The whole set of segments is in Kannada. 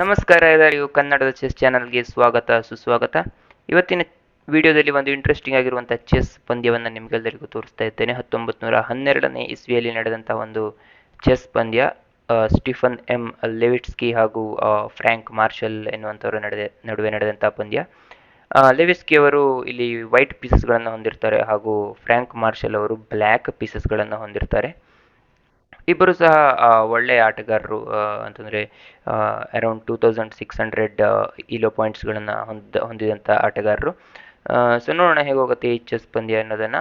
ನಮಸ್ಕಾರ ಎಲ್ಲರಿಗೂ ಕನ್ನಡದ ಚೆಸ್ ಚಾನಲ್ಗೆ ಸ್ವಾಗತ ಸುಸ್ವಾಗತ. ಇವತ್ತಿನ ವಿಡಿಯೋದಲ್ಲಿ ಒಂದು ಇಂಟ್ರೆಸ್ಟಿಂಗ್ ಆಗಿರುವಂಥ ಚೆಸ್ ಪಂದ್ಯವನ್ನು ನಿಮಗೆಲ್ಲರಿಗೂ ತೋರಿಸ್ತಾ ಇದ್ದೇನೆ. 1912ನೇ ಇಸ್ವಿಯಲ್ಲಿ ನಡೆದಂಥ ಒಂದು ಚೆಸ್ ಪಂದ್ಯ. ಸ್ಟೀಫನ್ ಎಂ ಲೆವಿಟ್ಸ್ಕಿ ಹಾಗೂ ಫ್ರ್ಯಾಂಕ್ ಮಾರ್ಷಲ್ ಎನ್ನುವಂಥವರ ನಡುವೆ ನಡೆದಂಥ ಪಂದ್ಯ. ಲೆವಿಸ್ಕಿ ಅವರು ಇಲ್ಲಿ ವೈಟ್ ಪೀಸಸ್ಗಳನ್ನು ಹೊಂದಿರ್ತಾರೆ ಹಾಗೂ ಫ್ರ್ಯಾಂಕ್ ಮಾರ್ಷಲ್ ಅವರು ಬ್ಲ್ಯಾಕ್ ಪೀಸಸ್ಗಳನ್ನು ಹೊಂದಿರ್ತಾರೆ. ಇಬ್ಬರು ಸಹ ಒಳ್ಳೆಯ ಆಟಗಾರರು. ಅಂತಂದರೆ ಅರೌಂಡ್ 2600 ಇಲೋ ಪಾಯಿಂಟ್ಸ್ಗಳನ್ನು ಹೊಂದಿದಂಥ ಆಟಗಾರರು. ಸೊ ನೋಡೋಣ ಹೇಗೆ ಹೋಗುತ್ತೆ ಈ ಚೆಸ್ ಪಂದ್ಯ ಅನ್ನೋದನ್ನು.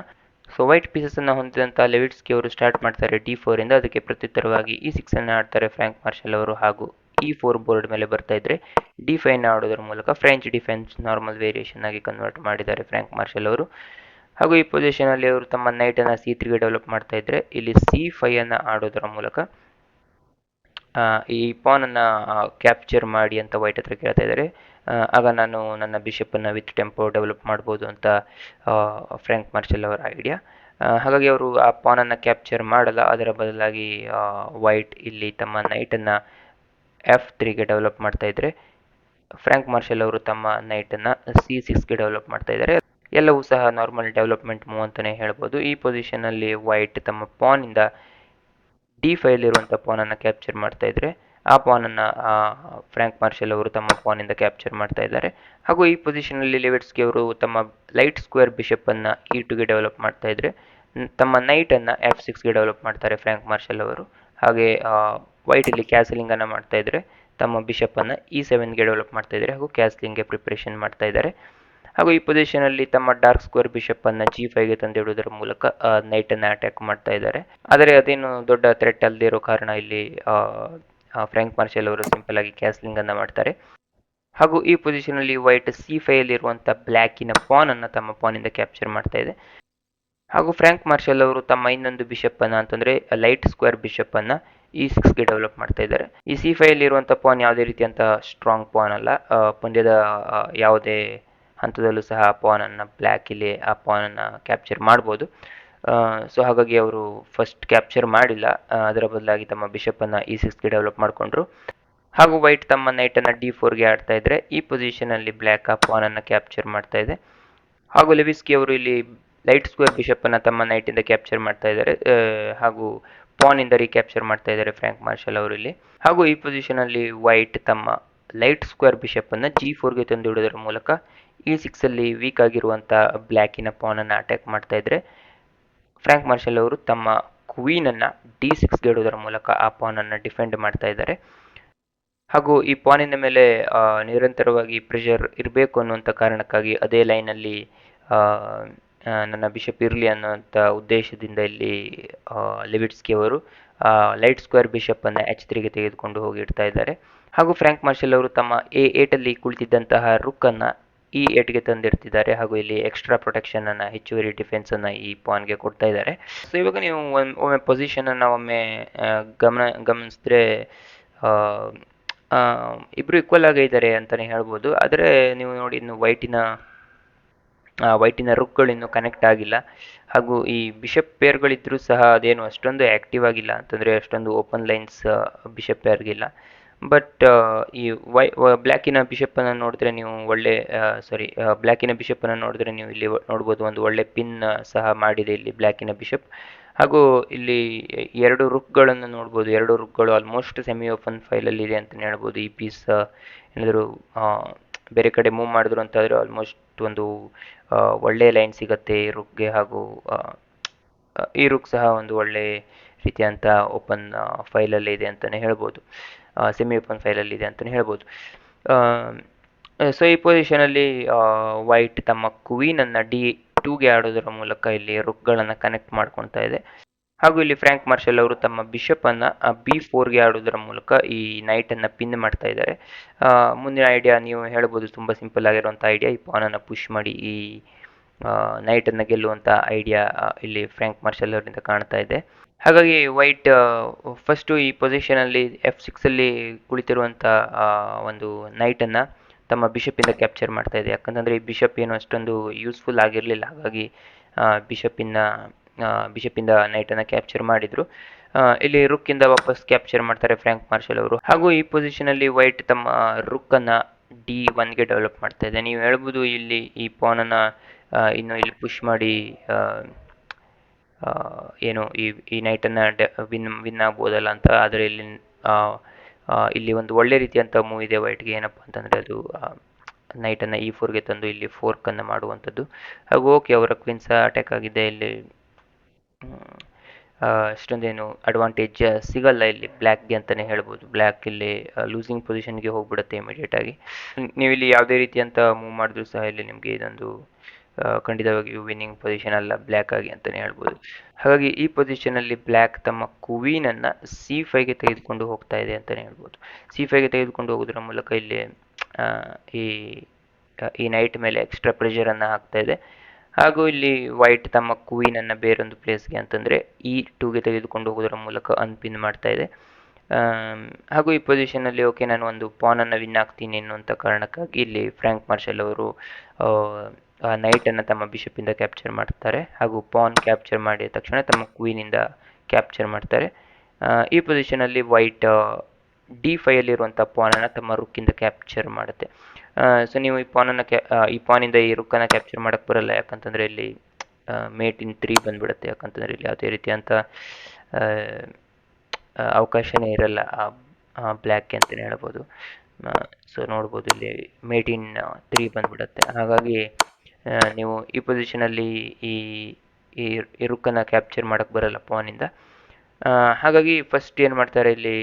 ಸೊ ವೈಟ್ ಪೀಸಸನ್ನು ಹೊಂದಿದಂಥ ಲೆವಿಟ್ಸ್ಕಿ ಅವರು ಸ್ಟಾರ್ಟ್ ಮಾಡ್ತಾರೆ D4 ಇಂದ. ಅದಕ್ಕೆ ಪ್ರತ್ಯುತ್ತರವಾಗಿ E6 ಅನ್ನು ಆಡ್ತಾರೆ ಫ್ರ್ಯಾಂಕ್ ಮಾರ್ಷಲ್ ಅವರು, ಹಾಗೂ E4 ಬೋರ್ಡ್ ಮೇಲೆ ಬರ್ತಾ ಇದ್ರೆ D5 ಅನ್ನು ಆಡೋದ್ರ ಮೂಲಕ ಫ್ರೆಂಚ್ ಡಿಫೆನ್ಸ್ ನಾರ್ಮಲ್ ವೇರಿಯೇಷನ್ ಆಗಿ ಕನ್ವರ್ಟ್ ಮಾಡಿದ್ದಾರೆ ಫ್ರ್ಯಾಂಕ್ ಮಾರ್ಷಲ್ ಅವರು. ಹಾಗೂ ಈ ಪೊಸಿಷನ್ ಅಲ್ಲಿ ಅವರು ತಮ್ಮ ನೈಟ್ ಅನ್ನ C3 ಗೆ ಡೆವಲಪ್ ಮಾಡ್ತಾ ಇದ್ರೆ ಇಲ್ಲಿ C5 ಅನ್ನ ಆಡೋದರ ಮೂಲಕ ಈ ಪಾನ್ ಅನ್ನ ಕ್ಯಾಪ್ಚರ್ ಮಾಡಿ ಅಂತ ವೈಟ್ ಹತ್ರ ಕೇಳ್ತಾ ಇದ್ದಾರೆ. ಆಗ ನಾನು ನನ್ನ ಬಿಷಪ್ ಅನ್ನ ವಿತ್ ಟೆಂಪೋ ಡೆವಲಪ್ ಮಾಡ್ಬೋದು ಅಂತ ಫ್ರ್ಯಾಂಕ್ ಮಾರ್ಷಲ್ ಅವರ ಐಡಿಯಾ. ಹಾಗಾಗಿ ಅವರು ಆ ಪಾನ್ ಅನ್ನ ಕ್ಯಾಪ್ಚರ್ ಮಾಡಲ್ಲ, ಅದರ ಬದಲಾಗಿ ವೈಟ್ ಇಲ್ಲಿ ತಮ್ಮ ನೈಟ್ ಅನ್ನ F3 ಗೆ ಡೆವಲಪ್ ಮಾಡ್ತಾ ಇದ್ರೆ ಫ್ರ್ಯಾಂಕ್ ಮಾರ್ಷಲ್ ಅವರು ತಮ್ಮ ನೈಟ್ ಅನ್ನ C6 ಗೆ ಡೆವಲಪ್ ಮಾಡ್ತಾ ಇದ್ದಾರೆ. ಎಲ್ಲವೂ ಸಹ ನಾರ್ಮಲ್ ಡೆವಲಪ್ಮೆಂಟ್ ಮೂವ್ ಅಂತಲೇ ಹೇಳ್ಬೋದು. ಈ ಪೊಸಿಷನಲ್ಲಿ ವೈಟ್ ತಮ್ಮ ಪಾನಿಂದ D5 ಅಲ್ಲಿರುವಂಥ ಪಾನನ್ನು ಕ್ಯಾಪ್ಚರ್ ಮಾಡ್ತಾ ಇದ್ರೆ ಆ ಪಾನನ್ನು ಫ್ರ್ಯಾಂಕ್ ಮಾರ್ಷಲ್ ಅವರು ತಮ್ಮ ಪಾನಿಂದ ಕ್ಯಾಪ್ಚರ್ ಮಾಡ್ತಾ ಇದ್ದಾರೆ. ಹಾಗೂ ಈ ಪೊಸಿಷನಲ್ಲಿ ಲೆವಿಟ್ಸ್ಕಿ ಅವರು ತಮ್ಮ ಲೈಟ್ ಸ್ಕ್ವೇರ್ ಬಿಷಪ್ಪನ್ನು E2 ಗೆ ಡೆವಲಪ್ ಮಾಡ್ತಾ ಇದ್ರೆ ತಮ್ಮ ನೈಟನ್ನು F6 ಗೆ ಡೆವಲಪ್ ಮಾಡ್ತಾರೆ ಫ್ರ್ಯಾಂಕ್ ಮಾರ್ಷಲ್ ಅವರು. ಹಾಗೆ ವೈಟ್ ಇಲ್ಲಿ ಕ್ಯಾಸಲಿಂಗ್ ಅನ್ನು ಮಾಡ್ತಾ ಇದ್ರೆ ತಮ್ಮ ಬಿಷಪ್ಪನ್ನು E7 ಗೆ ಡೆವಲಪ್ ಮಾಡ್ತಾ ಇದ್ದಾರೆ ಹಾಗೂ ಕ್ಯಾಸಲಿಂಗ್ಗೆ ಪ್ರಿಪರೇಷನ್ ಮಾಡ್ತಾ ಇದ್ದಾರೆ. ಹಾಗೂ ಈ ಪೊಸಿಷನ್ ಅಲ್ಲಿ ತಮ್ಮ ಡಾರ್ಕ್ ಸ್ಕ್ವೇರ್ ಬಿಷಪ್ ಅನ್ನ G5 ಗೆ ತಂದಿಡುವುದರ ಮೂಲಕ ನೈಟ್ ಅನ್ನ ಅಟ್ಯಾಕ್ ಮಾಡ್ತಾ ಇದ್ದಾರೆ. ಆದರೆ ಅದೇನು ದೊಡ್ಡ ಥ್ರೆಟ್ ಅಲ್ಲದೆ ಇರೋ ಕಾರಣ ಇಲ್ಲಿ ಫ್ರ್ಯಾಂಕ್ ಮಾರ್ಷಲ್ ಅವರು ಸಿಂಪಲ್ ಆಗಿ ಕ್ಯಾಸ್ಲಿಂಗ್ ಅನ್ನ ಮಾಡ್ತಾರೆ. ಹಾಗೂ ಈ ಪೊಸಿಷನ್ ಅಲ್ಲಿ ವೈಟ್ C5 ಅಲ್ಲಿರುವಂತಹ ಬ್ಲ್ಯಾಕಿನ ಪಾನ್ ಅನ್ನ ತಮ್ಮ ಪಾನಿಂದ ಕ್ಯಾಪ್ಚರ್ ಮಾಡ್ತಾ ಇದೆ. ಹಾಗೂ ಫ್ರ್ಯಾಂಕ್ ಮಾರ್ಷಲ್ ಅವರು ತಮ್ಮ ಇನ್ನೊಂದು ಬಿಷಪ್ ಅನ್ನ ಅಂತಂದ್ರೆ ಲೈಟ್ ಸ್ಕ್ವೇರ್ ಬಿಷಪ್ ಅನ್ನ E6 ಗೆ ಡೆವಲಪ್ ಮಾಡ್ತಾ ಇದ್ದಾರೆ. ಈ C5 ಅಲ್ಲಿರುವಂತಹ ಪಾನ್ ಯಾವುದೇ ರೀತಿಯಂತಹ ಸ್ಟ್ರಾಂಗ್ ಪಾನ್ ಅಲ್ಲ. ಪಂದ್ಯದ ಯಾವುದೇ ಹಂತದಲ್ಲೂ ಸಹ ಆ ಪಾನನ್ನು ಬ್ಲ್ಯಾಕ್ ಇಲ್ಲಿ ಆ ಪಾನನ್ನು ಕ್ಯಾಪ್ಚರ್ ಮಾಡ್ಬೋದು. ಸೊ ಹಾಗಾಗಿ ಅವರು ಫಸ್ಟ್ ಕ್ಯಾಪ್ಚರ್ ಮಾಡಿಲ್ಲ, ಅದರ ಬದಲಾಗಿ ತಮ್ಮ ಬಿಷಪ್ಪನ್ನು E6 ಗೆ ಡೆವಲಪ್ ಮಾಡಿಕೊಂಡ್ರು. ಹಾಗೂ ವೈಟ್ ತಮ್ಮ ನೈಟನ್ನು D4 ಗೆ ಆಡ್ತಾ ಇದ್ರೆ ಈ ಪೊಸಿಷನಲ್ಲಿ ಬ್ಲ್ಯಾಕ್ ಆ ಪಾನನ್ನು ಕ್ಯಾಪ್ಚರ್ ಮಾಡ್ತಾ ಇದೆ. ಹಾಗೂ ಲೆವಿಸ್ಕಿ ಅವರು ಇಲ್ಲಿ ಲೈಟ್ ಸ್ಕ್ವೇರ್ ಬಿಷಪ್ಪನ್ನು ತಮ್ಮ ನೈಟಿಂದ ಕ್ಯಾಪ್ಚರ್ ಮಾಡ್ತಾ ಇದ್ದಾರೆ, ಹಾಗೂ ಪಾನಿಂದ ರೀಕ್ಯಾಪ್ಚರ್ ಮಾಡ್ತಾ ಇದ್ದಾರೆ ಫ್ರ್ಯಾಂಕ್ ಮಾರ್ಷಲ್ ಅವರು ಇಲ್ಲಿ. ಹಾಗೂ ಈ ಪೊಸಿಷನಲ್ಲಿ ವೈಟ್ ತಮ್ಮ ಲೈಟ್ ಸ್ಕ್ವೇರ್ ಬಿಷಪ್ಪನ್ನು G4 ಗೆ ತಂದಿಡುವುದರ ಮೂಲಕ E6 ಅಲ್ಲಿ ವೀಕ್ ಆಗಿರುವಂಥ ಬ್ಲ್ಯಾಕಿನ ಪಾನನ್ನು ಅಟ್ಯಾಕ್ ಮಾಡ್ತಾ ಇದ್ರೆ ಫ್ರ್ಯಾಂಕ್ ಮಾರ್ಷಲ್ ಅವರು ತಮ್ಮ ಕ್ವೀನನ್ನು D6 ಗೆ ಇಡುವುದರ ಮೂಲಕ ಆ ಪಾನನ್ನು ಡಿಫೆಂಡ್ ಮಾಡ್ತಾ ಇದ್ದಾರೆ. ಹಾಗೂ ಈ ಪಾನಿನ ಮೇಲೆ ನಿರಂತರವಾಗಿ ಪ್ರೆಷರ್ ಇರಬೇಕು ಅನ್ನುವಂಥ ಕಾರಣಕ್ಕಾಗಿ ಅದೇ ಲೈನಲ್ಲಿ ನನ್ನ ಬಿಷಪ್ ಇರಲಿ ಅನ್ನೋಂಥ ಉದ್ದೇಶದಿಂದ ಇಲ್ಲಿ ಲೆವಿಟ್ಸ್ಕಿ ಅವರು ಲೈಟ್ ಸ್ಕ್ವೇರ್ ಬಿಷಪ್ಪನ್ನು H3 ಗೆ ತೆಗೆದುಕೊಂಡು ಹೋಗಿ ಇಡ್ತಾ ಇದ್ದಾರೆ. ಹಾಗೂ ಫ್ರ್ಯಾಂಕ್ ಮಾರ್ಷಲ್ ಅವರು ತಮ್ಮ A8 ಅಲ್ಲಿ ಕುಳಿತಿದ್ದಂತಹ ರುಕ್ಕನ್ನು E8 ಗೆ ತಂದಿರ್ತಿದ್ದಾರೆ. ಹಾಗೂ ಇಲ್ಲಿ ಎಕ್ಸ್ಟ್ರಾ ಪ್ರೊಟೆಕ್ಷನ್ ಅನ್ನ, ಹೆಚ್ಚುವರಿ ಡಿಫೆನ್ಸ್ ಅನ್ನ ಈ ಪಾನ್ ಗೆ ಕೊಡ್ತಾ ಇದ್ದಾರೆ. ಸೊ ಇವಾಗ ನೀವು ಒಮ್ಮೆ ಪೊಸಿಷನ್ ಅನ್ನ ಒಮ್ಮೆ ಗಮನಿಸಿದ್ರೆ ಇಬ್ರು ಈಕ್ವಲ್ ಆಗಿ ಇದ್ದಾರೆ ಅಂತಾನೆ ಹೇಳ್ಬೋದು. ಆದರೆ ನೀವು ನೋಡಿ ಇನ್ನು ವೈಟಿನ ರುಕ್ಗಳು ಇನ್ನೂ ಕನೆಕ್ಟ್ ಆಗಿಲ್ಲ. ಹಾಗೂ ಈ ಬಿಷಪ್ ಪೇರ್ಗಳಿದ್ರೂ ಸಹ ಅದೇನು ಅಷ್ಟೊಂದು ಆ್ಯಕ್ಟಿವ್ ಆಗಿಲ್ಲ, ಅಂತಂದರೆ ಅಷ್ಟೊಂದು ಓಪನ್ ಲೈನ್ಸ್ ಬಿಷಪ್ ಪೇರ್ಗಿಲ್ಲ. ಬಟ್ ಈ ಬ್ಲ್ಯಾಕಿನ ಬಿಷಪ್ಪನ್ನು ನೋಡಿದ್ರೆ ನೀವು ಬ್ಲ್ಯಾಕಿನ ಬಿಷಪ್ಪನ್ನು ನೋಡಿದ್ರೆ ನೀವು ಇಲ್ಲಿ ನೋಡ್ಬೋದು, ಒಂದು ಒಳ್ಳೆ ಪಿನ್ ಸಹ ಮಾಡಿದೆ ಇಲ್ಲಿ ಬ್ಲ್ಯಾಕಿನ ಬಿಷಪ್. ಹಾಗೂ ಇಲ್ಲಿ ಎರಡು ರುಕ್ಗಳನ್ನು ನೋಡ್ಬೋದು. ಎರಡು ರುಕ್ಗಳು ಆಲ್ಮೋಸ್ಟ್ ಸೆಮಿ ಓಪನ್ ಫೈಲಲ್ಲಿ ಇದೆ ಅಂತಲೇ ಹೇಳ್ಬೋದು. ಈ ಪೀಸ್ ಏನಾದರೂ ಬೇರೆ ಕಡೆ ಮೂವ್ ಮಾಡಿದ್ರು ಅಂತಾದರೆ ಆಲ್ಮೋಸ್ಟ್ ಒಂದು ಒಳ್ಳೆಯ ಲೈನ್ ಸಿಗುತ್ತೆ ಈ ರುಕ್ಗೆ. ಹಾಗೂ ಈ ರುಕ್ ಸಹ ಒಂದು ಒಳ್ಳೆ ರೀತಿಯಂಥ ಓಪನ್ ಫೈಲಲ್ಲಿ ಇದೆ ಅಂತಲೇ ಹೇಳ್ಬೋದು, ಸೆಮಿ ಓಪನ್ ಫೈಲಲ್ಲಿ ಇದೆ ಅಂತಲೇ ಹೇಳ್ಬೋದು. ಸೊ ಈ ಪೊಸಿಷನಲ್ಲಿ ವೈಟ್ ತಮ್ಮ ಕ್ವೀನನ್ನು D2 ಗೆ ಆಡೋದರ ಮೂಲಕ ಇಲ್ಲಿ ರುಕ್ಗಳನ್ನು ಕನೆಕ್ಟ್ ಮಾಡ್ಕೊತಾ ಇದೆ. ಹಾಗೂ ಇಲ್ಲಿ ಫ್ರ್ಯಾಂಕ್ ಮಾರ್ಷಲ್ ಅವರು ತಮ್ಮ ಬಿಷಪ್ಪನ್ನು B4 ಗೆ ಆಡೋದರ ಮೂಲಕ ಈ ನೈಟನ್ನು ಪಿನ್ ಮಾಡ್ತಾ ಇದ್ದಾರೆ. ಮುಂದಿನ ಐಡಿಯಾ ನೀವು ಹೇಳ್ಬೋದು, ತುಂಬ ಸಿಂಪಲ್ ಆಗಿರುವಂಥ ಐಡಿಯಾ, ಈ ಪಾನನ್ನು ಪುಷ್ ಮಾಡಿ ಈ ನೈಟನ್ನು ಗೆಲ್ಲುವಂಥ ಐಡಿಯಾ ಇಲ್ಲಿ ಫ್ರ್ಯಾಂಕ್ ಮಾರ್ಷಲ್ ಅವರಿಂದ ಕಾಣ್ತಾ ಇದೆ. ಹಾಗಾಗಿ ವೈಟ್ ಫಸ್ಟು ಈ ಪೊಸಿಷನಲ್ಲಿ F6 ಅಲ್ಲಿ ಕುಳಿತಿರುವಂಥ ಒಂದು ನೈಟನ್ನು ತಮ್ಮ ಬಿಷಪ್ಪಿಂದ ಕ್ಯಾಪ್ಚರ್ ಮಾಡ್ತಾ ಇದೆ. ಯಾಕಂತಂದರೆ ಈ ಬಿಷಪ್ ಏನು ಅಷ್ಟೊಂದು ಯೂಸ್ಫುಲ್ ಆಗಿರಲಿಲ್ಲ. ಹಾಗಾಗಿ ಬಿಷಪ್ಪಿನ ಬಿಷಪಿಂದ ನೈಟನ್ನು ಕ್ಯಾಪ್ಚರ್ ಮಾಡಿದ್ರು. ಇಲ್ಲಿ ರುಕ್ಕಿಂದ ವಾಪಸ್ ಕ್ಯಾಪ್ಚರ್ ಮಾಡ್ತಾರೆ ಫ್ರ್ಯಾಂಕ್ ಮಾರ್ಷಲ್ ಅವರು. ಹಾಗೂ ಈ ಪೊಸಿಷನಲ್ಲಿ ವೈಟ್ ತಮ್ಮ ರುಕ್ಕನ್ನು D1ಗೆ ಡೆವಲಪ್ ಮಾಡ್ತಾ ಇದೆ. ನೀವು ಹೇಳ್ಬೋದು ಇಲ್ಲಿ ಈ ಪಾನನ್ನು ಇನ್ನು ಇಲ್ಲಿ ಪುಷ್ ಮಾಡಿ ಏನು ಈ ನೈಟನ್ನು ವಿನ್ ಆಗ್ಬೋದಲ್ಲ ಅಂತ. ಆದರೆ ಇಲ್ಲಿ ಒಂದು ಒಳ್ಳೆ ರೀತಿಯಂಥ ಮೂವ್ ಇದೆ ವೈಟ್ಗೆ. ಏನಪ್ಪ ಅಂತಂದರೆ ಅದು ನೈಟನ್ನು E4ಗೆ ತಂದು ಇಲ್ಲಿ ಫೋರ್ಕನ್ನು ಮಾಡುವಂಥದ್ದು. ಹಾಗೂ ಓಕೆ, ಅವರ ಕ್ವೀನ್ ಸಹ ಅಟ್ಯಾಕ್ ಆಗಿದೆ. ಇಲ್ಲಿ ಅಷ್ಟೊಂದೇನು ಅಡ್ವಾಂಟೇಜ್ ಸಿಗಲ್ಲ ಇಲ್ಲಿ ಬ್ಲ್ಯಾಕ್ಗೆ ಅಂತಲೇ ಹೇಳ್ಬೋದು. ಬ್ಲ್ಯಾಕ್ ಇಲ್ಲಿ ಲೂಸಿಂಗ್ ಪೊಸಿಷನ್ಗೆ ಹೋಗ್ಬಿಡುತ್ತೆ ಇಮಿಡಿಯೇಟಾಗಿ. ನೀವು ಇಲ್ಲಿ ಯಾವುದೇ ರೀತಿಯಂಥ ಮೂವ್ ಮಾಡಿದ್ರು ಸಹ ಇಲ್ಲಿ ನಿಮಗೆ ಇದೊಂದು ಖಂಡಿತವಾಗಿಯೂ ವಿನ್ನಿಂಗ್ ಪೊಸಿಷನ್ ಅಲ್ಲ ಬ್ಲ್ಯಾಕ್ ಆಗಿ ಅಂತಲೇ ಹೇಳ್ಬೋದು. ಹಾಗಾಗಿ ಈ ಪೊಸಿಷನಲ್ಲಿ ಬ್ಲ್ಯಾಕ್ ತಮ್ಮ ಕ್ವೀನನ್ನು C5ಗೆ ತೆಗೆದುಕೊಂಡು ಹೋಗ್ತಾ ಇದೆ ಅಂತಲೇ ಹೇಳ್ಬೋದು. C5ಗೆ ತೆಗೆದುಕೊಂಡು ಹೋಗೋದ್ರ ಮೂಲಕ ಇಲ್ಲಿ ಈ ಈ ನೈಟ್ ಮೇಲೆ ಎಕ್ಸ್ಟ್ರಾ ಪ್ರೆಷರನ್ನು ಹಾಕ್ತಾ ಇದೆ. ಹಾಗೂ ಇಲ್ಲಿ ವೈಟ್ ತಮ್ಮ ಕ್ವೀನನ್ನು ಬೇರೊಂದು ಪ್ಲೇಸ್ಗೆ ಅಂತಂದರೆ E2ಗೆ ತೆಗೆದುಕೊಂಡು ಹೋಗೋದ್ರ ಮೂಲಕ ಅನ್ಪಿನ್ ಮಾಡ್ತಾ ಇದೆ. ಹಾಗೂ ಈ ಪೊಸಿಷನಲ್ಲಿ ಓಕೆ, ನಾನು ಒಂದು ಪಾನನ್ನು ವಿನ್ ಆಗ್ತೀನಿ ಅನ್ನುವಂಥ ಕಾರಣಕ್ಕಾಗಿ ಇಲ್ಲಿ ಫ್ರ್ಯಾಂಕ್ ಮಾರ್ಷಲ್ ಅವರು ನೈಟನ್ನು ತಮ್ಮ ಬಿಷಪಿಂದ ಕ್ಯಾಪ್ಚರ್ ಮಾಡ್ತಾರೆ. ಹಾಗೂ ಪಾನ್ ಕ್ಯಾಪ್ಚರ್ ಮಾಡಿದ ತಕ್ಷಣ ತಮ್ಮ ಕ್ವೀನಿಂದ ಕ್ಯಾಪ್ಚರ್ ಮಾಡ್ತಾರೆ. ಈ ಪೊಸಿಷನಲ್ಲಿ ವೈಟ್ D5ಯಲ್ಲಿರುವಂಥ ಪಾನನ್ನು ತಮ್ಮ ರುಕ್ಕಿಂದ ಕ್ಯಾಪ್ಚರ್ ಮಾಡುತ್ತೆ. ಸೊ ನೀವು ಈ ಪಾನಿಂದ ಈ ರುಕ್ಕನ್ನು ಕ್ಯಾಪ್ಚರ್ ಮಾಡೋಕ್ಕೆ ಬರಲ್ಲ, ಯಾಕಂತಂದರೆ ಇಲ್ಲಿ ಮೇಟ್ ಇನ್ 3 ಬಂದುಬಿಡುತ್ತೆ. ಯಾಕಂತಂದರೆ ಇಲ್ಲಿ ಯಾವುದೇ ರೀತಿಯಂಥ ಅವಕಾಶನೇ ಇರಲ್ಲ ಬ್ಲ್ಯಾಕ್ಗೆ ಅಂತಲೇ ಹೇಳ್ಬೋದು. ಸೊ ನೋಡ್ಬೋದು ಇಲ್ಲಿ ಮೇಟ್ ಇನ್ 3 ಬಂದುಬಿಡುತ್ತೆ. ಹಾಗಾಗಿ ನೀವು ಈ ಪೊಸಿಷನಲ್ಲಿ ಈ ರುಕ್ಕನ್ನು ಕ್ಯಾಪ್ಚರ್ ಮಾಡೋಕ್ಕೆ ಬರಲ್ಲ ಪಾನಿಂದ. ಹಾಗಾಗಿ ಫಸ್ಟ್ ಏನು ಮಾಡ್ತಾರೆ ಇಲ್ಲಿ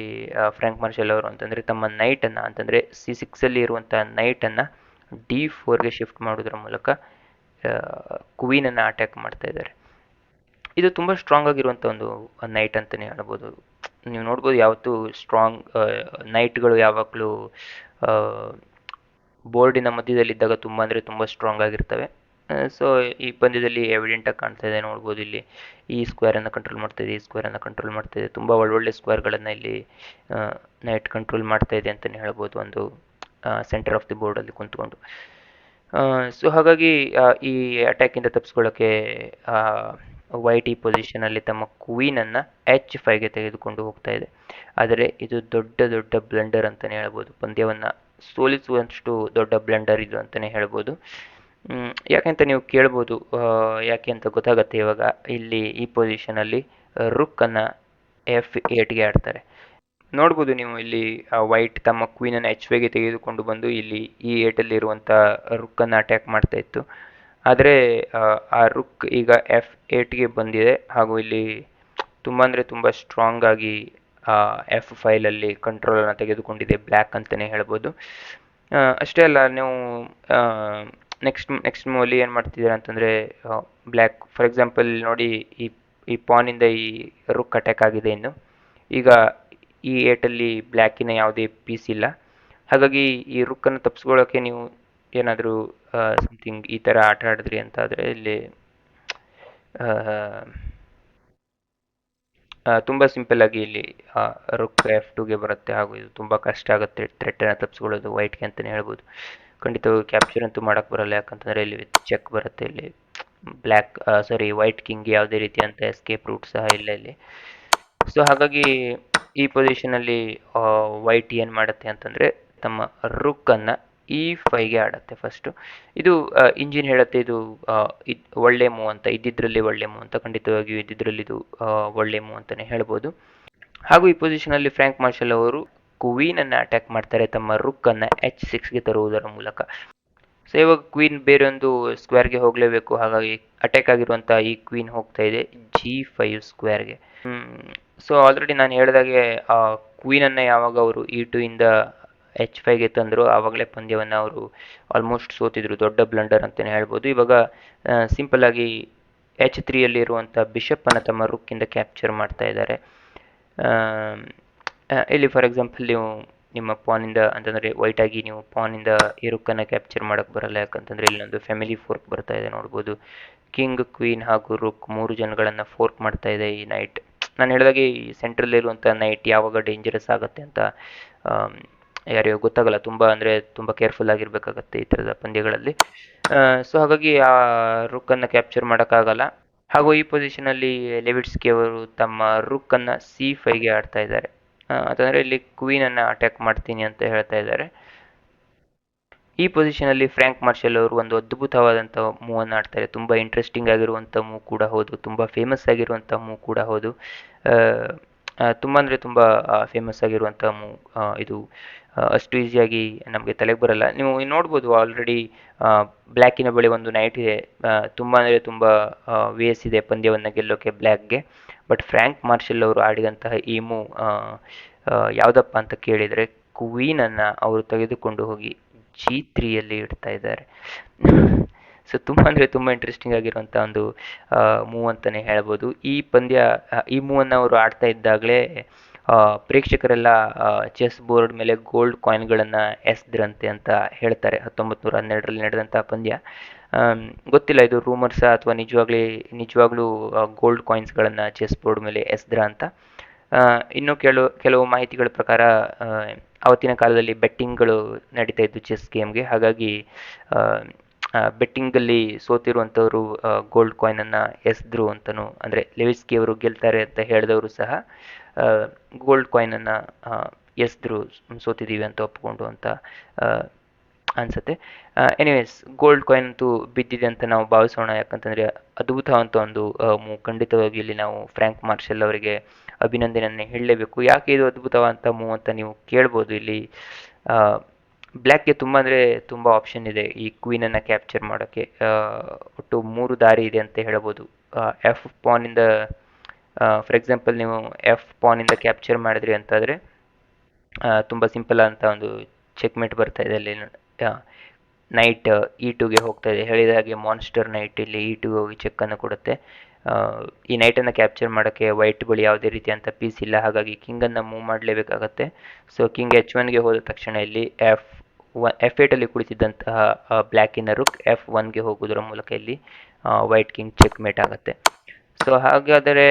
ಫ್ರ್ಯಾಂಕ್ ಮಾರ್ಷಲ್ ಅವರು ಅಂತಂದರೆ ತಮ್ಮ ನೈಟನ್ನು ಅಂತಂದರೆ C6ಅಲ್ಲಿ ಇರುವಂಥ ನೈಟನ್ನು D4ಗೆ ಶಿಫ್ಟ್ ಮಾಡೋದ್ರ ಮೂಲಕ ಕ್ವೀನನ್ನು ಅಟ್ಯಾಕ್ ಮಾಡ್ತಾ ಇದ್ದಾರೆ. ಇದು ತುಂಬ ಸ್ಟ್ರಾಂಗ್ ಆಗಿರುವಂಥ ಒಂದು ನೈಟ್ ಅಂತಲೇ ಹೇಳ್ಬೋದು. ನೀವು ನೋಡ್ಬೋದು ಯಾವತ್ತೂ ಸ್ಟ್ರಾಂಗ್ ನೈಟ್ಗಳು ಯಾವಾಗಲೂ ಬೋರ್ಡಿನ ಮಧ್ಯದಲ್ಲಿದ್ದಾಗ ತುಂಬ ಅಂದರೆ ತುಂಬ ಸ್ಟ್ರಾಂಗ್ ಆಗಿರ್ತವೆ. ಸೊ ಈ ಪಂದ್ಯದಲ್ಲಿ ಎವಿಡೆಂಟಾಗಿ ಕಾಣ್ತಾ ಇದೆ. ನೋಡ್ಬೋದು ಇಲ್ಲಿ ಈ ಸ್ಕ್ವೇರನ್ನು ಕಂಟ್ರೋಲ್ ಮಾಡ್ತಾಯಿದೆ, ಈ ಸ್ಕ್ವೇರನ್ನು ಕಂಟ್ರೋಲ್ ಮಾಡ್ತಾಯಿದೆ. ತುಂಬ ಒಳ್ಳೊಳ್ಳೆ ಸ್ಕ್ವೇರ್ಗಳನ್ನು ಇಲ್ಲಿ ನೈಟ್ ಕಂಟ್ರೋಲ್ ಮಾಡ್ತಾ ಇದೆ ಅಂತಲೇ ಹೇಳ್ಬೋದು, ಒಂದು ಸೆಂಟರ್ ಆಫ್ ದಿ ಬೋರ್ಡಲ್ಲಿ ಕುಂತ್ಕೊಂಡು. ಸೊ ಹಾಗಾಗಿ ಈ ಅಟ್ಯಾಕಿಂದ ತಪ್ಪಿಸ್ಕೊಳ್ಳೋಕ್ಕೆ ವೈಟ್ ಈ ಪೊಸಿಷನಲ್ಲಿ ತಮ್ಮ ಕ್ವೀನನ್ನು H5ಗೆ ತೆಗೆದುಕೊಂಡು ಹೋಗ್ತಾ ಇದೆ. ಆದರೆ ಇದು ದೊಡ್ಡ ದೊಡ್ಡ ಬ್ಲಂಡರ್ ಅಂತಲೇ ಹೇಳ್ಬೋದು. ಪಂದ್ಯವನ್ನು ಸೋಲಿಸುವಷ್ಟು ದೊಡ್ಡ ಬ್ಲಂಡರ್ ಇದು ಅಂತಲೇ ಹೇಳ್ಬೋದು. ಯಾಕೆಂತ ನೀವು ಕೇಳ್ಬೋದು, ಯಾಕೆ ಅಂತ ಗೊತ್ತಾಗುತ್ತೆ ಇವಾಗ. ಇಲ್ಲಿ ಈ ಪೊಸಿಷನಲ್ಲಿ ರುಕ್ಕನ್ನು F8ಗೆ ಆಡ್ತಾರೆ. ನೋಡ್ಬೋದು ನೀವು ಇಲ್ಲಿ ವೈಟ್ ತಮ್ಮ ಕ್ವೀನನ್ನು H5ಗೆ ತೆಗೆದುಕೊಂಡು ಬಂದು ಇಲ್ಲಿ E8ಅಲ್ಲಿರುವಂಥ ರುಕ್ಕನ್ನು ಅಟ್ಯಾಕ್ ಮಾಡ್ತಾ ಇತ್ತು. ಆದರೆ ಆ ರುಕ್ ಈಗ F8ಗೆ ಬಂದಿದೆ. ಹಾಗೂ ಇಲ್ಲಿ ತುಂಬ ಅಂದರೆ ತುಂಬ ಸ್ಟ್ರಾಂಗ್ ಆಗಿ F5ಅಲ್ಲಿ ಕಂಟ್ರೋಲನ್ನು ತೆಗೆದುಕೊಂಡಿದೆ ಬ್ಲ್ಯಾಕ್ ಅಂತಲೇ ಹೇಳ್ಬೋದು. ಅಷ್ಟೇ ಅಲ್ಲ, ನೀವು ನೆಕ್ಸ್ಟ್ ಮೂವಲ್ಲಿ ಏನು ಮಾಡ್ತಿದ್ದೀರಾ ಅಂತಂದರೆ ಬ್ಲ್ಯಾಕ್ ಫಾರ್ ಎಕ್ಸಾಂಪಲ್ ನೋಡಿ, ಈ ಪಾನಿಂದ ಈ ರುಕ್ ಅಟ್ಯಾಕ್ ಆಗಿದೆ. ಇನ್ನು ಈಗ E8ಅಲ್ಲಿ ಬ್ಲ್ಯಾಕಿನ ಯಾವುದೇ ಪೀಸ್ ಇಲ್ಲ. ಹಾಗಾಗಿ ಈ ರುಕ್ಕನ್ನು ತಪ್ಪಿಸ್ಕೊಳ್ಳೋಕ್ಕೆ ನೀವು ಏನಾದರೂ ಸಮಥಿಂಗ್ ಈ ಥರ ಆಟ ಆಡಿದ್ರಿ ಅಂತ ಆದರೆ ಇಲ್ಲಿ ತುಂಬ ಸಿಂಪಲ್ಲಾಗಿ ಇಲ್ಲಿ ರುಕ್ F2ಗೆ ಬರುತ್ತೆ. ಹಾಗೂ ಇದು ತುಂಬ ಕಷ್ಟ ಆಗುತ್ತೆ ಥ್ರೆಟ್ಟನ್ನು ತಪ್ಪಿಸ್ಕೊಳ್ಳೋದು ವೈಟ್ಗೆ ಅಂತಲೇ ಹೇಳ್ಬೋದು. ಖಂಡಿತವಾಗಿ ಕ್ಯಾಪ್ಚರ್ ಅಂತೂ ಮಾಡೋಕ್ಕೆ ಬರಲ್ಲ, ಯಾಕಂತಂದರೆ ಇಲ್ಲಿ ವಿತ್ ಚೆಕ್ ಬರುತ್ತೆ. ಇಲ್ಲಿ ವೈಟ್ ಕಿಂಗ್ ಯಾವುದೇ ರೀತಿಯಂಥ ಎಸ್ಕೇಪ್ ರೂಟ್ ಸಹ ಇಲ್ಲ ಇಲ್ಲಿ. ಸೊ ಹಾಗಾಗಿ ಈ ಪೊಸಿಷನಲ್ಲಿ ವೈಟ್ ಏನು ಮಾಡುತ್ತೆ ಅಂತಂದರೆ ತಮ್ಮ ರುಕ್ಕನ್ನು E5ಗೆ ಆಡುತ್ತೆ ಫಸ್ಟು. ಇದು ಇಂಜಿನ್ ಹೇಳುತ್ತೆ ಇದು ಒಳ್ಳೆ ಮೂವ್ ಅಂತ, ಇದ್ದಿದ್ರಲ್ಲಿ ಒಳ್ಳೆ ಮೂವ್ ಅಂತ. ಖಂಡಿತವಾಗಿಯೂ ಇದ್ದಿದ್ರಲ್ಲಿ ಇದು ಒಳ್ಳೆ ಮೂವ್ ಅಂತಲೇ ಹೇಳ್ಬೋದು. ಹಾಗೂ ಈ ಪೊಸಿಷನಲ್ಲಿ ಫ್ರ್ಯಾಂಕ್ ಮಾರ್ಷಲ್ ಅವರು ಕ್ವೀನನ್ನು ಅಟ್ಯಾಕ್ ಮಾಡ್ತಾರೆ ತಮ್ಮ ರುಕ್ಕನ್ನು H6ಗೆ ತರುವುದರ ಮೂಲಕ. ಸೊ ಇವಾಗ ಕ್ವೀನ್ ಬೇರೊಂದು ಸ್ಕ್ವೇರ್ಗೆ ಹೋಗಲೇಬೇಕು. ಹಾಗಾಗಿ ಅಟ್ಯಾಕ್ ಆಗಿರುವಂಥ ಈ ಕ್ವೀನ್ ಹೋಗ್ತಾ ಇದೆ G5 ಸ್ಕ್ವೇರ್ಗೆ. ಸೊ ಆಲ್ರೆಡಿ ನಾನು ಹೇಳಿದಾಗೆ ಕ್ವೀನನ್ನು ಯಾವಾಗ ಅವರು E2ಇಂದ H5ಗೆ ತಂದರು ಆವಾಗಲೇ ಪಂದ್ಯವನ್ನು ಅವರು ಆಲ್ಮೋಸ್ಟ್ ಸೋತಿದ್ರು. ದೊಡ್ಡ ಬ್ಲಂಡರ್ ಅಂತಲೇ ಹೇಳ್ಬೋದು. ಇವಾಗ ಸಿಂಪಲ್ಲಾಗಿ H3ಯಲ್ಲಿರುವಂಥ ಬಿಷಪ್ಪನ್ನು ತಮ್ಮ ರುಕ್ಕಿಂದ ಕ್ಯಾಪ್ಚರ್ ಮಾಡ್ತಾ ಇದ್ದಾರೆ. ಇಲ್ಲಿ ಫಾರ್ ಎಕ್ಸಾಂಪಲ್ ನೀವು ನಿಮ್ಮ ಪಾನಿಂದ ಅಂತಂದರೆ ವೈಟ್ ಆಗಿ ನೀವು ಪಾನಿಂದ ಈ ರುಕ್ಕನ್ನು ಕ್ಯಾಪ್ಚರ್ ಮಾಡೋಕ್ಕೆ ಬರಲ್ಲ, ಯಾಕಂತಂದರೆ ಇಲ್ಲೊಂದು ಫ್ಯಾಮಿಲಿ ಫೋರ್ಕ್ ಬರ್ತಾ ಇದೆ. ನೋಡ್ಬೋದು ಕಿಂಗ್, ಕ್ವೀನ್ ಹಾಗೂ ರುಕ್ 3 ಜನಗಳನ್ನು ಫೋರ್ಕ್ ಮಾಡ್ತಾ ಇದೆ ಈ ನೈಟ್. ನಾನು ಹೇಳಿದಾಗೆ ಈ ಸೆಂಟ್ರಲ್ಲಿರುವಂಥ ನೈಟ್ ಯಾವಾಗ ಡೇಂಜರಸ್ ಆಗುತ್ತೆ ಅಂತ ಯಾರಿಗೂ ಗೊತ್ತಾಗಲ್ಲ. ತುಂಬ ಅಂದರೆ ತುಂಬ ಕೇರ್ಫುಲ್ ಆಗಿರಬೇಕಾಗತ್ತೆ ಈ ಥರದ ಪಂದ್ಯಗಳಲ್ಲಿ. ಸೊ ಹಾಗಾಗಿ ಆ ರುಕ್ಕನ್ನು ಕ್ಯಾಪ್ಚರ್ ಮಾಡೋಕ್ಕಾಗಲ್ಲ. ಹಾಗೂ ಈ ಪೊಸಿಷನಲ್ಲಿ ಲೆವಿಟ್ಸ್ಕಿ ಅವರು ತಮ್ಮ ರುಕ್ಕನ್ನು C5ಗೆ ಆಡ್ತಾ ಇದ್ದಾರೆ. ಅಂತಂದರೆ ಇಲ್ಲಿ ಕ್ವೀನನ್ನು ಅಟ್ಯಾಕ್ ಮಾಡ್ತೀನಿ ಅಂತ ಹೇಳ್ತಾ ಇದ್ದಾರೆ. ಈ ಪೊಸಿಷನಲ್ಲಿ ಫ್ರ್ಯಾಂಕ್ ಮಾರ್ಷಲ್ ಅವರು ಒಂದು ಅದ್ಭುತವಾದಂಥ ಮೂವನ್ನು ಆಡ್ತಾರೆ. ತುಂಬ ಇಂಟ್ರೆಸ್ಟಿಂಗ್ ಆಗಿರುವಂಥ ಮೂವ್ ಕೂಡ ಹೌದು, ತುಂಬ ಫೇಮಸ್ ಆಗಿರುವಂಥ ಮೂವ್ ಕೂಡ ಹೌದು. ತುಂಬ ಅಂದರೆ ತುಂಬ ಫೇಮಸ್ ಆಗಿರುವಂಥ ಮೂವ್ ಇದು. ಅಷ್ಟು ಈಸಿಯಾಗಿ ನಮಗೆ ತಲೆಗೆ ಬರಲ್ಲ. ನೀವು ನೋಡ್ಬೋದು ಆಲ್ರೆಡಿ ಬ್ಲ್ಯಾಕಿನ ಬಳಿ ಒಂದು ನೈಟ್ ಇದೆ. ತುಂಬ ಅಂದರೆ ತುಂಬ ವೇಸ್ ಇದೆ ಪಂದ್ಯವನ್ನು ಗೆಲ್ಲೋಕೆ ಬ್ಲ್ಯಾಕ್ಗೆ. ಬಟ್ ಫ್ರ್ಯಾಂಕ್ ಮಾರ್ಷಲ್ ಅವರು ಆಡಿದಂತಹ ಈ ಮೂವ್ ಯಾವುದಪ್ಪ ಅಂತ ಕೇಳಿದರೆ, ಕ್ವೀನನ್ನು ಅವರು ತೆಗೆದುಕೊಂಡು ಹೋಗಿ G3ಯಲ್ಲಿ ಇಡ್ತಾ ಇದ್ದಾರೆ. ಸೊ ತುಂಬ ಅಂದರೆ ತುಂಬ ಇಂಟ್ರೆಸ್ಟಿಂಗ್ ಆಗಿರುವಂಥ ಒಂದು ಮೂವ್ ಅಂತಲೇ ಹೇಳ್ಬೋದು. ಈ ಪಂದ್ಯ ಈ ಮೂವನ್ನು ಅವರು ಆಡ್ತಾ ಇದ್ದಾಗಲೇ ಪ್ರೇಕ್ಷಕರೆಲ್ಲ ಚೆಸ್ ಬೋರ್ಡ್ ಮೇಲೆ ಗೋಲ್ಡ್ ಕಾಯಿನ್ಗಳನ್ನು ಎಸೆದ್ರಂತೆ ಅಂತ ಹೇಳ್ತಾರೆ. 1912ರಲ್ಲಿ ನಡೆದಂಥ ಪಂದ್ಯ. ಗೊತ್ತಿಲ್ಲ ಇದು ರೂಮರ್ಸಾ ಅಥವಾ ನಿಜವಾಗ್ಲೂ ಗೋಲ್ಡ್ ಕಾಯಿನ್ಸ್ಗಳನ್ನು ಚೆಸ್ ಬೋರ್ಡ್ ಮೇಲೆ ಎಸೆದ್ರ ಅಂತ. ಇನ್ನು ಕೆಲವು ಮಾಹಿತಿಗಳ ಪ್ರಕಾರ ಆವತ್ತಿನ ಕಾಲದಲ್ಲಿ ಬೆಟ್ಟಿಂಗ್ಗಳು ನಡೀತಾ ಇದ್ದು ಚೆಸ್ ಗೇಮ್ಗೆ. ಹಾಗಾಗಿ ಬೆಟ್ಟಿಂಗಲ್ಲಿ ಸೋತಿರುವಂಥವರು ಗೋಲ್ಡ್ ಕಾಯಿನನ್ನು ಎಸೆದ್ರು ಅಂತಲೂ, ಅಂದರೆ ಲೆವಿಟ್ಸ್ಕಿ ಅವರು ಗೆಲ್ತಾರೆ ಅಂತ ಹೇಳಿದವರು ಸಹ ಗೋಲ್ಡ್ ಕಾಯಿನನ್ನು ಎಸೆದ್ರು, ಸೋತಿದ್ದೀವಿ ಅಂತ ಒಪ್ಪಿಕೊಂಡು ಅಂತ ಅನಿಸುತ್ತೆ. ಎನಿವೇಸ್, ಗೋಲ್ಡ್ ಕಾಯಿನ್ ಅಂತೂ ಬಿದ್ದಿದೆ ಅಂತ ನಾವು ಭಾವಿಸೋಣ. ಯಾಕಂತಂದರೆ ಅದ್ಭುತವಂತ ಒಂದು ಮೂವ್. ಖಂಡಿತವಾಗಿ ಇಲ್ಲಿ ನಾವು ಫ್ರ್ಯಾಂಕ್ ಮಾರ್ಷಲ್ ಅವರಿಗೆ ಅಭಿನಂದನೆಯನ್ನು ಹೇಳಲೇಬೇಕು. ಯಾಕೆ ಇದು ಅದ್ಭುತವಂತ ಮೂವ್ ಅಂತ ನೀವು ಕೇಳ್ಬೋದು. ಇಲ್ಲಿ ಬ್ಲ್ಯಾಕ್ಗೆ ತುಂಬ ಅಂದರೆ ತುಂಬ ಆಪ್ಷನ್ ಇದೆ ಈ ಕ್ವೀನನ್ನು ಕ್ಯಾಪ್ಚರ್ ಮಾಡೋಕ್ಕೆ. ಒಟ್ಟು 3 ದಾರಿ ಇದೆ ಅಂತ ಹೇಳ್ಬೋದು. ಎಫ್ ಪಾನಿಂದ ಫಾರ್ ಎಕ್ಸಾಂಪಲ್ ನೀವು ಎಫ್ ಪಾನಿಂದ ಕ್ಯಾಪ್ಚರ್ ಮಾಡಿದ್ರಿ ಅಂತಾದರೆ ತುಂಬ ಸಿಂಪಲ್ ಅಂತ ಒಂದು ಚೆಕ್ಮೇಟ್ ಬರ್ತಾ ಇದೆ. ಅಲ್ಲಿ ನೈಟ್ E2ಗೆ ಹೋಗ್ತಾ ಇದೆ. ಹೇಳಿದ ಹಾಗೆ ಮಾನ್ಸ್ಟರ್ ನೈಟ್ ಇಲ್ಲಿ E2ಗೆ ಹೋಗಿ ಚೆಕ್ಕನ್ನು ಕೊಡುತ್ತೆ. ಈ ನೈಟನ್ನು ಕ್ಯಾಪ್ಚರ್ ಮಾಡೋಕ್ಕೆ ವೈಟ್ ಬಳಿ ಯಾವುದೇ ರೀತಿಯಂಥ ಪೀಸ್ ಇಲ್ಲ. ಹಾಗಾಗಿ ಕಿಂಗನ್ನು ಮೂವ್ ಮಾಡಲೇಬೇಕಾಗತ್ತೆ. ಸೊ ಕಿಂಗ್ H1ಗೆ ಹೋದ ತಕ್ಷಣ ಇಲ್ಲಿ F8ಅಲ್ಲಿ ಕುಳಿತಿದ್ದಂತಹ ಬ್ಲ್ಯಾಕಿನ ರುಕ್ F1ಗೆ ಹೋಗೋದ್ರ ಮೂಲಕ ಇಲ್ಲಿ ವೈಟ್ ಕಿಂಗ್ ಚೆಕ್ಮೇಟ್ ಆಗುತ್ತೆ. ಸೊ ಹಾಗಾದರೆ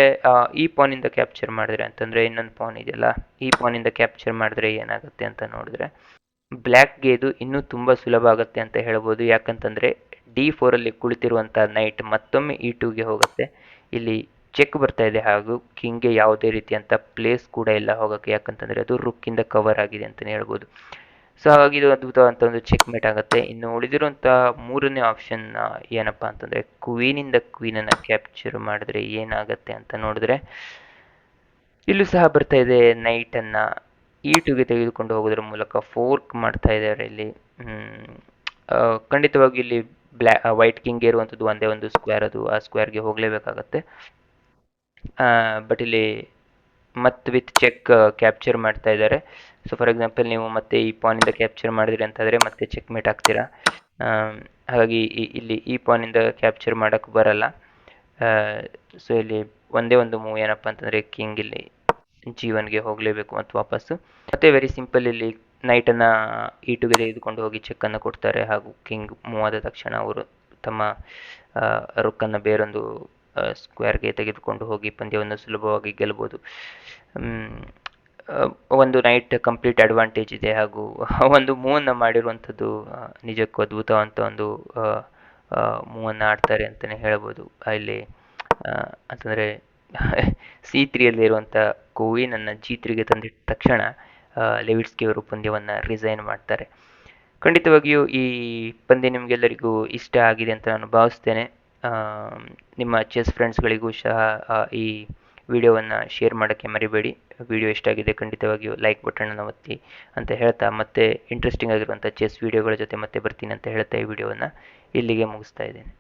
ಈ ಪಾನಿಂದ ಕ್ಯಾಪ್ಚರ್ ಮಾಡಿದ್ರೆ ಅಂತಂದರೆ, ಇನ್ನೊಂದು ಪಾನ್ ಇದೆಯಲ್ಲ, ಈ ಪಾನಿಂದ ಕ್ಯಾಪ್ಚರ್ ಮಾಡಿದ್ರೆ ಏನಾಗುತ್ತೆ ಅಂತ ನೋಡಿದ್ರೆ ಬ್ಲ್ಯಾಕ್ಗೆ ಇದು ಇನ್ನೂ ತುಂಬ ಸುಲಭ ಆಗುತ್ತೆ ಅಂತ ಹೇಳ್ಬೋದು. ಯಾಕಂತಂದರೆ D4ಅಲ್ಲಿ ಕುಳಿತಿರುವಂಥ ನೈಟ್ ಮತ್ತೊಮ್ಮೆ E2ಗೆ ಹೋಗುತ್ತೆ. ಇಲ್ಲಿ ಚೆಕ್ ಬರ್ತಾ ಇದೆ, ಹಾಗೂ ಕಿಂಗ್ಗೆ ಯಾವುದೇ ರೀತಿಯಂಥ ಪ್ಲೇಸ್ ಕೂಡ ಇಲ್ಲ ಹೋಗೋಕ್ಕೆ. ಯಾಕಂತಂದರೆ ಅದು ರುಕ್ಕಿಂದ ಕವರ್ ಆಗಿದೆ ಅಂತಲೇ ಹೇಳ್ಬೋದು. ಸೊ ಹಾಗಾಗಿ ಇದು ಅದ್ಭುತವಂತ ಒಂದು ಚೆಕ್ಮೇಟ್ ಆಗುತ್ತೆ. ಇನ್ನು ಉಳಿದಿರುವಂಥ 3ನೇ ಆಪ್ಷನ್ ಏನಪ್ಪ ಅಂತಂದರೆ, ಕ್ವೀನಿಂದ ಕ್ವೀನನ್ನು ಕ್ಯಾಪ್ಚರ್ ಮಾಡಿದ್ರೆ ಏನಾಗುತ್ತೆ ಅಂತ ನೋಡಿದ್ರೆ, ಇಲ್ಲೂ ಸಹ ಬರ್ತಾ ಇದೆ ನೈಟನ್ನು E2ಗೆ ತೆಗೆದುಕೊಂಡು ಹೋಗೋದ್ರ ಮೂಲಕ ಫೋರ್ಕ್ ಮಾಡ್ತಾ ಇದ್ದಾರೆ ಇಲ್ಲಿ. ಖಂಡಿತವಾಗಿ ಇಲ್ಲಿ ವೈಟ್ ಕಿಂಗ್ಗೆ ಇರುವಂಥದ್ದು ಒಂದೇ ಒಂದು ಸ್ಕ್ವೇರ್, ಅದು ಆ ಸ್ಕ್ವೇರ್ಗೆ ಹೋಗಲೇಬೇಕಾಗತ್ತೆ. ಬಟ್ ಇಲ್ಲಿ ಮತ್ತೆ ವಿತ್ ಚೆಕ್ ಕ್ಯಾಪ್ಚರ್ ಮಾಡ್ತಾ ಇದ್ದಾರೆ. ಸೊ ಫಾರ್ ಎಕ್ಸಾಂಪಲ್ ನೀವು ಮತ್ತೆ ಈ ಪಾನಿಂದ ಕ್ಯಾಪ್ಚರ್ ಮಾಡಿದ್ರಿ ಅಂತಾದರೆ ಮತ್ತೆ ಚೆಕ್ಮೇಟ್ ಆಗ್ತೀರಾ. ಹಾಗಾಗಿ ಇಲ್ಲಿ ಈ ಪಾನಿಂದ ಕ್ಯಾಪ್ಚರ್ ಮಾಡೋಕ್ಕೆ ಬರಲ್ಲ. ಸೊ ಇಲ್ಲಿ ಒಂದೇ ಒಂದು ಮೂವ್ ಏನಪ್ಪ ಅಂತಂದರೆ, ಕಿಂಗ್ ಇಲ್ಲಿ G1ಗೆ ಹೋಗಲೇಬೇಕು ಮತ್ತು ವಾಪಸ್ಸು. ಮತ್ತು ವೆರಿ ಸಿಂಪಲ್, ಇಲ್ಲಿ ನೈಟನ್ನು E2ಗೆ ತೆಗೆದುಕೊಂಡು ಹೋಗಿ ಚೆಕ್ಕನ್ನು ಕೊಡ್ತಾರೆ. ಹಾಗೂ ಕಿಂಗ್ ಮೂವ್ ಆದ ತಕ್ಷಣ ಅವರು ತಮ್ಮ ರುಕ್ಕನ್ನು ಬೇರೊಂದು ಸ್ಕ್ವೇರ್ಗೆ ತೆಗೆದುಕೊಂಡು ಹೋಗಿ ಪಂದ್ಯವನ್ನು ಸುಲಭವಾಗಿ ಗೆಲ್ಬೋದು. ಒಂದು ನೈಟ್ ಕಂಪ್ಲೀಟ್ ಅಡ್ವಾಂಟೇಜ್ ಇದೆ. ಹಾಗೂ ಒಂದು ಮೂವನ್ನು ಮಾಡಿರುವಂಥದ್ದು ನಿಜಕ್ಕೂ ಅದ್ಭುತವಂತ ಒಂದು ಮೂವನ್ನು ಆಡ್ತಾರೆ ಅಂತಲೇ ಹೇಳ್ಬೋದು. ಇಲ್ಲಿ ಅಂತಂದರೆ C3ಯಲ್ಲಿರುವಂಥ ಕ್ವೀನನ್ನು G3ಗೆ ತಂದಿಟ್ಟ ತಕ್ಷಣ ಲೆವಿಟ್ಸ್ಕಿ ಅವರು ಪಂದ್ಯವನ್ನು ರಿಸೈನ್ ಮಾಡ್ತಾರೆ. ಖಂಡಿತವಾಗಿಯೂ ಈ ಪಂದ್ಯ ನಿಮಗೆಲ್ಲರಿಗೂ ಇಷ್ಟ ಆಗಿದೆ ಅಂತ ನಾನು ಭಾವಿಸ್ತೇನೆ. ನಿಮ್ಮ ಚೆಸ್ ಫ್ರೆಂಡ್ಸ್ಗಳಿಗೂ ಸಹ ಈ ವಿಡಿಯೋವನ್ನು ಶೇರ್ ಮಾಡೋಕ್ಕೆ ಮರಿಬೇಡಿ. ವಿಡಿಯೋ ಇಷ್ಟ ಆಗಿದೆ ಖಂಡಿತವಾಗಿಯೂ ಲೈಕ್ ಬಟನನ್ನು ಒತ್ತಿ ಅಂತ ಹೇಳ್ತಾ, ಮತ್ತೆ ಇಂಟ್ರೆಸ್ಟಿಂಗ್ ಆಗಿರುವಂಥ ಚೆಸ್ ವಿಡಿಯೋಗಳ ಜೊತೆ ಮತ್ತೆ ಬರ್ತೀನಿ ಅಂತ ಹೇಳ್ತಾ ಈ ವಿಡಿಯೋವನ್ನು ಇಲ್ಲಿಗೆ ಮುಗಿಸ್ತಾ ಇದ್ದೇನೆ.